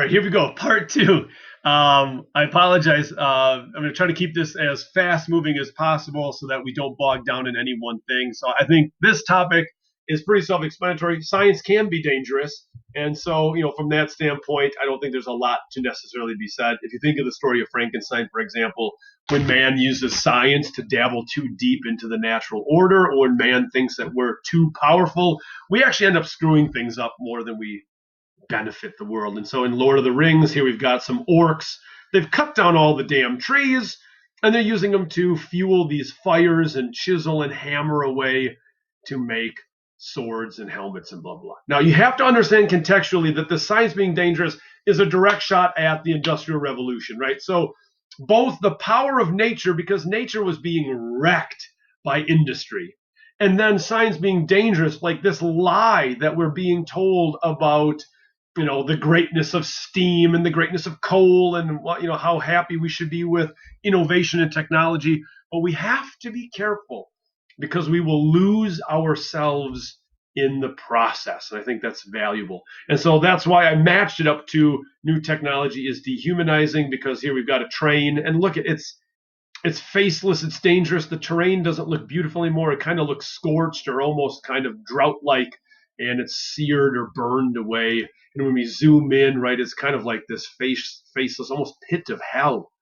right, here we go. Part two. I apologize. I'm going to try to keep this as fast moving as possible so that we don't bog down in any one thing. So I think this topic is pretty self explanatory. Science can be dangerous. And so, from that standpoint, I don't think there's a lot to necessarily be said. If you think of the story of Frankenstein, for example, when man uses science to dabble too deep into the natural order, or when man thinks that we're too powerful, we actually end up screwing things up more than we benefit the world. And so in Lord of the Rings, here we've got some orcs. They've cut down all the damn trees, and they're using them to fuel these fires and chisel and hammer away to make swords and helmets and blah, blah. Now, you have to understand contextually that the science being dangerous is a direct shot at the Industrial Revolution, right? So both the power of nature, because nature was being wrecked by industry, and then science being dangerous, like this lie that we're being told about the greatness of steam and the greatness of coal and how happy we should be with innovation and technology. But we have to be careful because we will lose ourselves in the process. And I think that's valuable. And so that's why I matched it up to new technology is dehumanizing, because here we've got a train, and look, it's faceless, it's dangerous. The terrain doesn't look beautiful anymore. It kind of looks scorched or almost kind of drought-like, and it's seared or burned away. And when we zoom in, right, it's kind of like this faceless, almost pit of hell.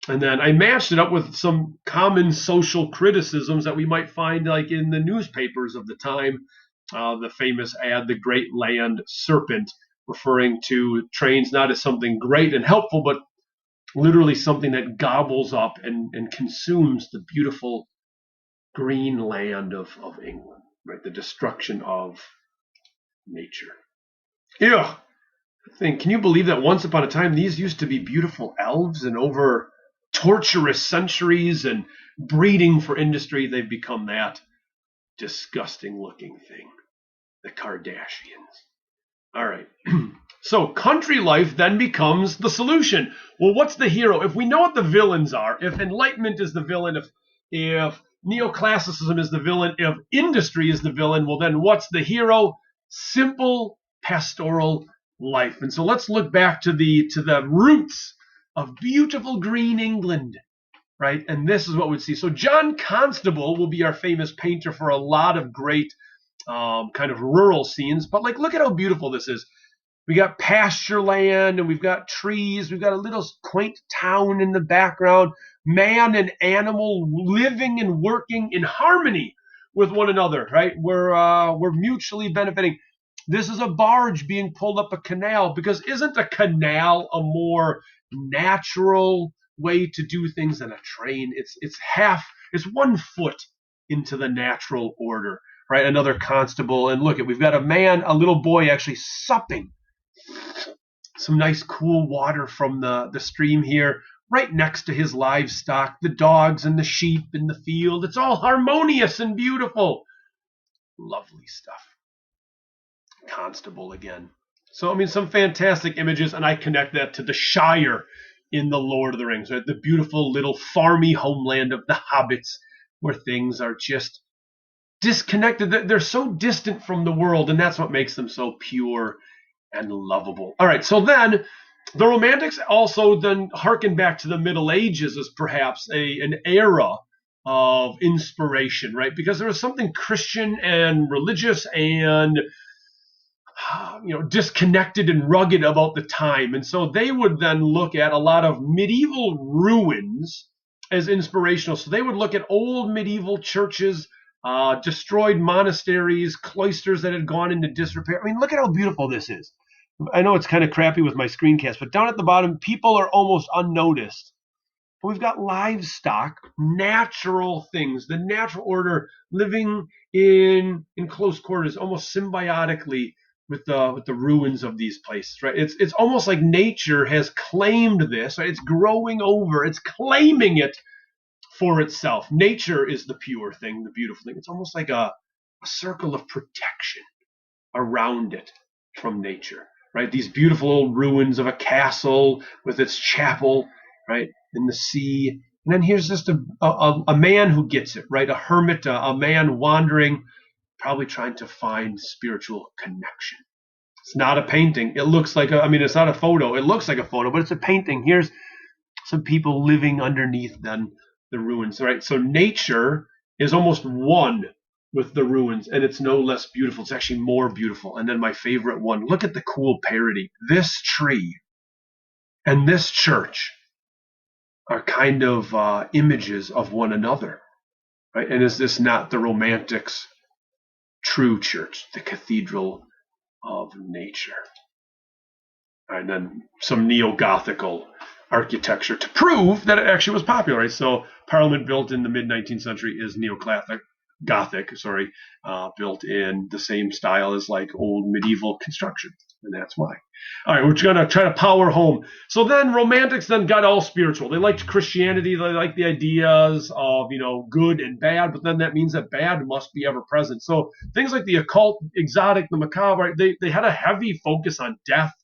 And then I matched it up with some common social criticisms that we might find like in the newspapers of the time. The famous ad, "The Great Land Serpent," referring to trains not as something great and helpful, but literally something that gobbles up and consumes the beautiful green land of England, right? The destruction of nature. Yeah. Can you believe that once upon a time these used to be beautiful elves, and over torturous centuries and breeding for industry, they've become that disgusting looking thing, the Kardashians. All right. So country life then becomes the solution. Well, what's the hero? If we know what the villains are, if Enlightenment is the villain, if neoclassicism is the villain, if industry is the villain, well, then what's the hero? Simple pastoral life. And so let's look back to the roots of beautiful green England, right? And this is what we'd see. So John Constable will be our famous painter for a lot of great kind of rural scenes. But look at how beautiful this is. We got pasture land, and we've got trees. We've got a little quaint town in the background. Man and animal living and working in harmony with one another, right? We're mutually benefiting. This is a barge being pulled up a canal, because isn't a canal a more natural way to do things than a train? It's 1 foot into the natural order, right? Another constable, and look, we've got a little boy actually supping some nice cool water from the stream here, right next to his livestock, the dogs and the sheep in the field. It's all harmonious and beautiful. Lovely stuff. Constable again. So, some fantastic images, and I connect that to the Shire in the Lord of the Rings, right? The beautiful little farmy homeland of the hobbits, where things are just disconnected. They're so distant from the world, and that's what makes them so pure and lovable. All right, so then the Romantics also then harken back to the Middle Ages as perhaps an era of inspiration, right? Because there was something Christian and religious and disconnected and rugged about the time. And so they would then look at a lot of medieval ruins as inspirational. So they would look at old medieval churches, destroyed monasteries, cloisters that had gone into disrepair. Look at how beautiful this is. I know it's kind of crappy with my screencast, but down at the bottom, people are almost unnoticed. But we've got livestock, natural things, the natural order living in close quarters, almost symbiotically with the ruins of these places, right? It's almost like nature has claimed this, right? It's growing over, it's claiming it for itself. Nature is the pure thing, the beautiful thing. It's almost like a circle of protection around it from nature, right? These beautiful old ruins of a castle with its chapel, right, in the sea. And then here's just a man who gets it, right? A hermit, a man wandering, probably trying to find spiritual connection. It's not a painting. It looks like it's not a photo. It looks like a photo, but it's a painting. Here's some people living underneath then the ruins, right? So nature is almost one with the ruins, and it's no less beautiful. It's actually more beautiful. And then my favorite one, look at the cool parody. This tree and this church are kind of images of one another, right? And is this not the Romantics' true church, the cathedral of nature? And then some neo-Gothical architecture to prove that it actually was popular. Right? So Parliament built in the mid-19th century is Gothic, built in the same style as like old medieval construction. And that's why. All right, we're going to try to power home. So then Romantics then got all spiritual. They liked Christianity. They liked the ideas of, good and bad, but then that means that bad must be ever present. So things like the occult, exotic, the macabre, they had a heavy focus on death.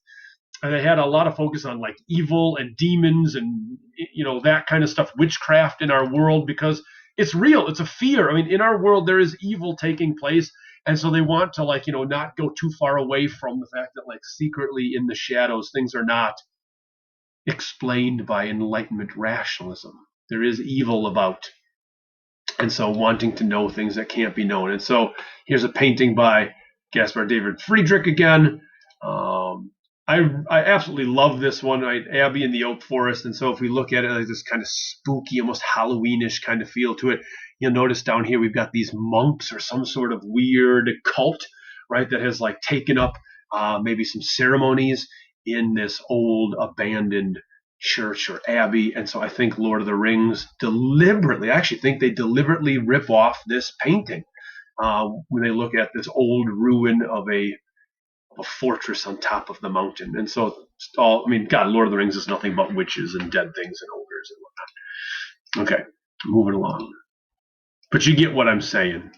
And they had a lot of focus on like evil and demons and that kind of stuff, witchcraft in our world, because it's real. It's a fear. I mean, in our world there is evil taking place, and so they want to not go too far away from the fact that like secretly in the shadows things are not explained by Enlightenment rationalism. There is evil about, and so wanting to know things that can't be known. And so here's a painting by Caspar David Friedrich again. I absolutely love this one, right? Abbey in the Oak Forest. And so if we look at it, like this kind of spooky, almost Halloweenish kind of feel to it. You'll notice down here we've got these monks or some sort of weird cult, right, that has like taken up maybe some ceremonies in this old abandoned church or abbey. And so I think Lord of the Rings I actually think they deliberately rip off this painting when they look at this old ruin of a fortress on top of the mountain. And so, God, Lord of the Rings is nothing but witches and dead things and ogres and whatnot. Okay, moving along. But you get what I'm saying.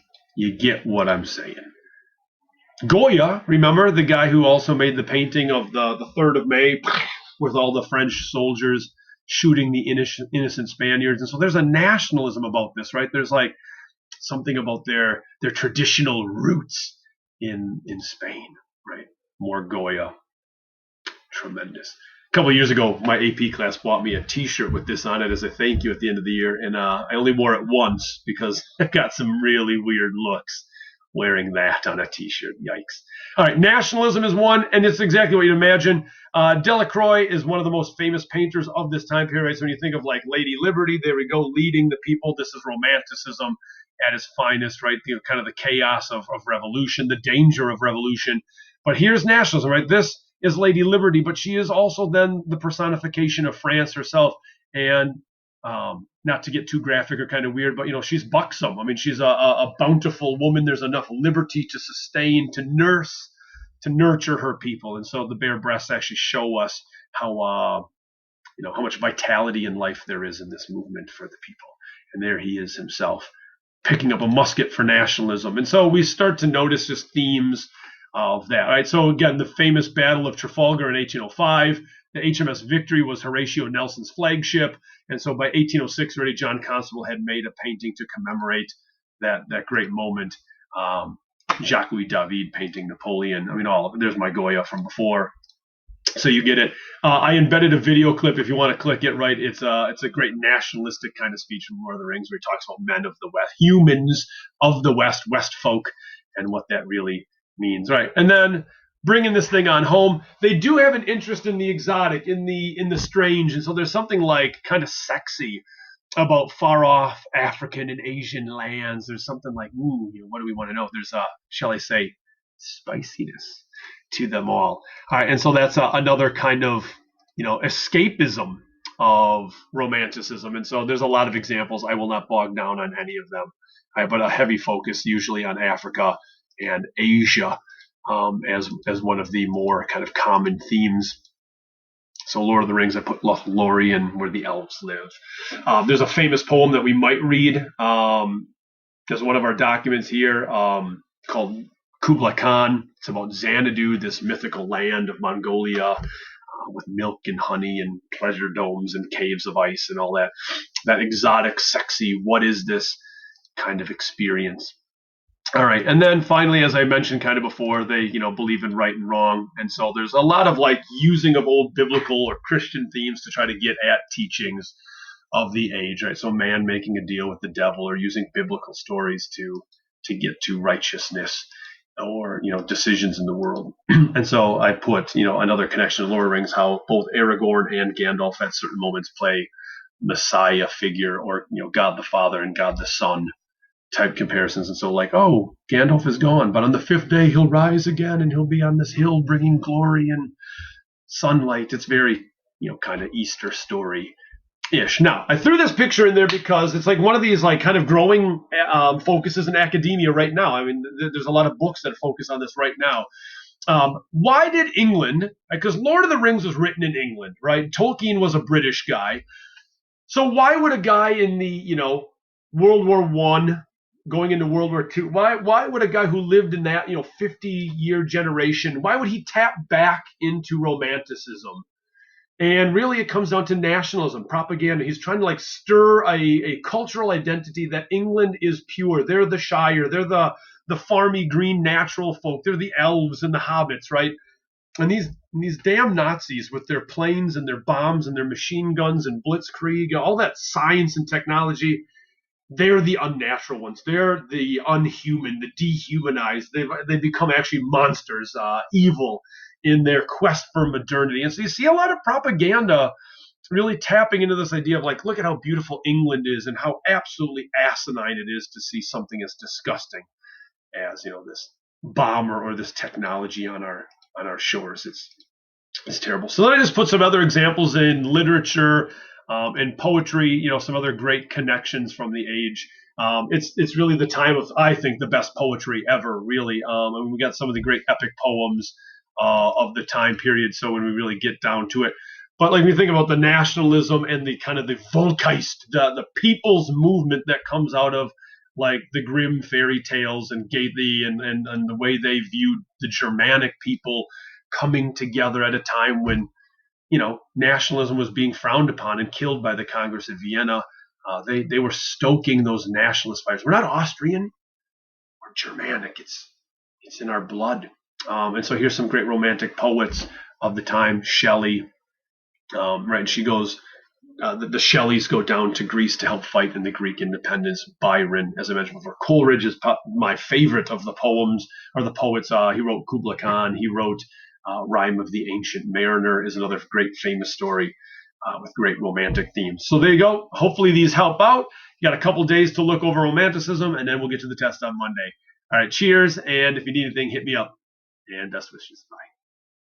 Goya, remember the guy who also made the painting of the 3rd of May with all the French soldiers shooting the innocent Spaniards. And so there's a nationalism about this, right? There's like something about their traditional roots in Spain. Right, more Goya. Tremendous. A couple of years ago, my AP class bought me a T-shirt with this on it as a thank you at the end of the year, and I only wore it once because I got some really weird looks wearing that on a T-shirt. Yikes. All right, nationalism is one, and it's exactly what you'd imagine. Delacroix is one of the most famous painters of this time period. So when you think of like Lady Liberty, there we go, leading the people. This is Romanticism at its finest, right? Kind of the chaos of revolution, the danger of revolution. But here's nationalism, right? This is Lady Liberty, but she is also then the personification of France herself. And not to get too graphic or kind of weird, but she's buxom. I mean, she's a bountiful woman. There's enough liberty to sustain, to nurture her people. And so the bare breasts actually show us how much vitality in life there is in this movement for the people. And there he is himself, picking up a musket for nationalism. And so we start to notice just themes of that. Right. So again, the famous Battle of Trafalgar in 1805, the HMS Victory was Horatio Nelson's flagship. And so by 1806 already, John Constable had made a painting to commemorate that great moment. Jacques-Louis David painting Napoleon. I mean, all of it. There's my Goya from before. So you get it. I embedded a video clip if you want to click it. Right, it's a great nationalistic kind of speech from Lord of the Rings where he talks about men of the West, humans of the West, West folk, and what that really means. Right, and then bringing this thing on home, they do have an interest in the exotic, in the strange, and so there's something like kind of sexy about far off African and Asian lands. There's something like, what do we want to know? There's shall I say, spiciness to them all. All right, and so that's another kind of escapism of Romanticism, and so there's a lot of examples. I will not bog down on any of them, but a heavy focus usually on Africa and Asia as one of the more kind of common themes. So Lord of the Rings, I put Lothlorien, where the elves live. There's a famous poem that we might read. There's one of our documents here called Kublai Khan. It's about Xanadu, this mythical land of Mongolia with milk and honey and pleasure domes and caves of ice and all that exotic, sexy, what is this kind of experience. All right, and then finally, as I mentioned kind of before, they believe in right and wrong, and so there's a lot of like using of old biblical or Christian themes to try to get at teachings of the age, right? So man making a deal with the devil, or using biblical stories to get to righteousness, or decisions in the world. And so I put another connection to Lord of the Rings, how both Aragorn and Gandalf at certain moments play Messiah figure, or God the Father and God the Son type comparisons. And so, like, oh, Gandalf is gone, but on the fifth day he'll rise again, and he'll be on this hill bringing glory and sunlight. It's very kind of Easter story ish. Now, I threw this picture in there because it's like one of these like kind of growing focuses in academia right now. I mean, there's a lot of books that focus on this right now. Why did England? Because Lord of the Rings was written in England, right? Tolkien was a British guy. So why would a guy in the World War One going into World War Two? Why would a guy who lived in that 50-year generation? Why would he tap back into Romanticism? And really, it comes down to nationalism, propaganda. He's trying to like stir a cultural identity that England is pure. They're the Shire. They're the farmy, green, natural folk. They're the elves and the hobbits, right? And these damn Nazis with their planes and their bombs and their machine guns and blitzkrieg, all that science and technology, they're the unnatural ones. They're the unhuman, the dehumanized. They become actually monsters, evil in their quest for modernity. And so you see a lot of propaganda really tapping into this idea of like, look at how beautiful England is and how absolutely asinine it is to see something as disgusting as this bomber or this technology on our shores. It's terrible. So then I just put some other examples in literature and poetry, some other great connections from the age. It's really the time of, I think, the best poetry ever, really. I mean, we got some of the great epic poems of the time period. So when we really get down to it, but like we think about the nationalism and the kind of the Volkgeist, the people's movement that comes out of like the Grimm fairy tales and Goethe and the way they viewed the Germanic people coming together at a time when nationalism was being frowned upon and killed by the Congress of Vienna. They were stoking those nationalist fires. We're not Austrian or Germanic. It's in our blood. And so here's some great romantic poets of the time. Shelley, right? And she goes. The Shelleys go down to Greece to help fight in the Greek independence. Byron, as I mentioned before, Coleridge is my favorite of the poems or the poets. He wrote Kubla Khan. He wrote Rime of the Ancient Mariner is another great famous story with great romantic themes. So there you go. Hopefully these help out. You got a couple days to look over Romanticism, and then we'll get to the test on Monday. All right, cheers. And if you need anything, hit me up. And best wishes. Bye.